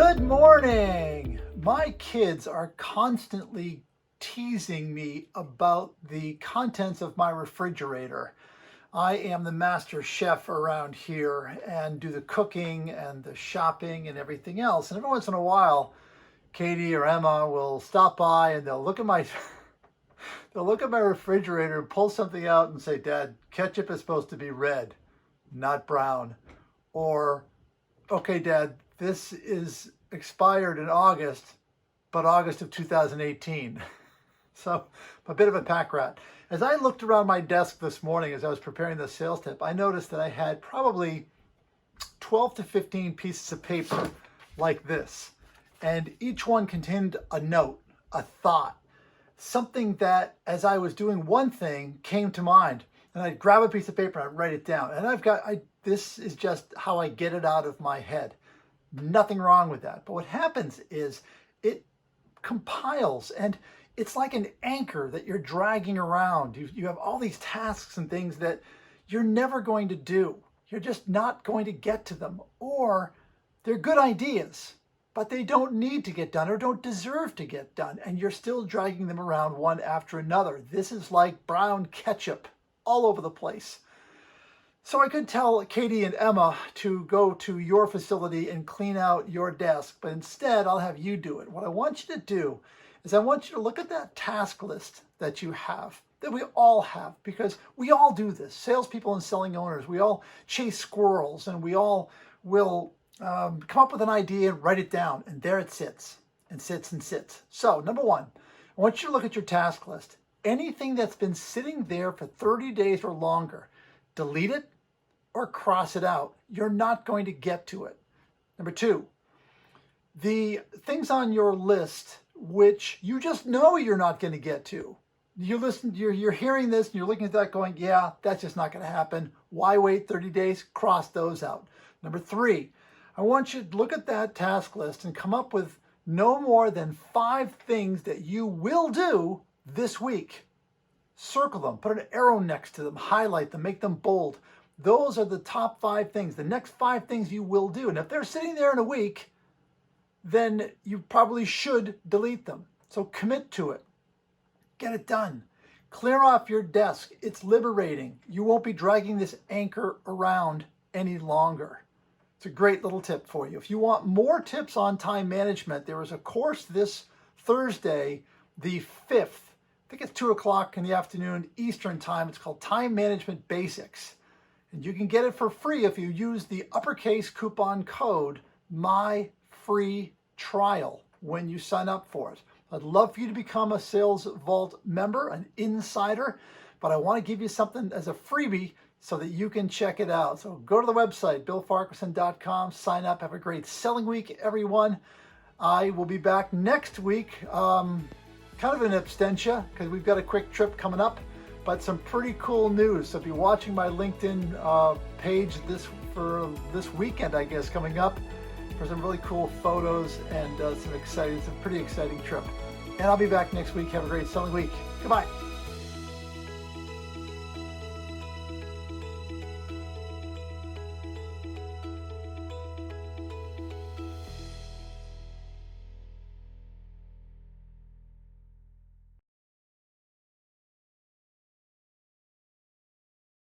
Good morning! My kids are constantly teasing me about the contents of my refrigerator. I am the master chef around here and do the cooking and the shopping and everything else. And every once in a while, Katie or Emma will stop by and they'll look at my refrigerator and pull something out and say, "Dad, ketchup is supposed to be red, not brown." Or, "Okay, Dad, this is expired in August, but August of 2018. So I'm a bit of a pack rat. As I looked around my desk this morning as I was preparing the sales tip, I noticed that I had probably 12 to 15 pieces of paper like this. And each one contained a note, a thought, something that as I was doing one thing came to mind. And I'd grab a piece of paper and I'd write it down. And this is just how I get it out of my head. Nothing wrong with that. But what happens is it compiles, and it's like an anchor that you're dragging around. You have all these tasks and things that you're never going to do. You're just not going to get to them. Or they're good ideas, but they don't need to get done or don't deserve to get done. And you're still dragging them around one after another. This is like brown ketchup all over the place. So I could tell Katie and Emma to go to your facility and clean out your desk, but instead I'll have you do it. What I want you to do is I want you to look at that task list that you have, that we all have, because we all do this. Salespeople and selling owners, we all chase squirrels, and we all will come up with an idea and write it down, and there it sits and sits and sits. So number one, I want you to look at your task list. Anything that's been sitting there for 30 days or longer, delete it or cross it out. You're not going to get to it. Number two, the things on your list which you just know you're not going to get to. You're hearing this and you're looking at that going, yeah, that's just not going to happen. Why wait 30 days? Cross those out. Number three, I want you to look at that task list and come up with no more than 5 things that you will do this week. Circle them, put an arrow next to them, highlight them, make them bold. Those are the top 5 things, the next 5 things you will do. And if they're sitting there in a week, then you probably should delete them. So commit to it. Get it done. Clear off your desk. It's liberating. You won't be dragging this anchor around any longer. It's a great little tip for you. If you want more tips on time management, there is a course this Thursday, the 5th. I think it's 2 o'clock in the afternoon Eastern time. It's called Time Management Basics. And you can get it for free if you use the uppercase coupon code MyFreeTrial when you sign up for it. I'd love for you to become a Sales Vault member, an insider, but I want to give you something as a freebie so that you can check it out. So go to the website, BillFarquharson.com, sign up. Have a great selling week, everyone. I will be back next week, kind of an abstention because we've got a quick trip coming up. But some pretty cool news. So if you're watching my LinkedIn page for this weekend, I guess, coming up for some really cool photos and some pretty exciting trip. And I'll be back next week. Have a great selling week. Goodbye.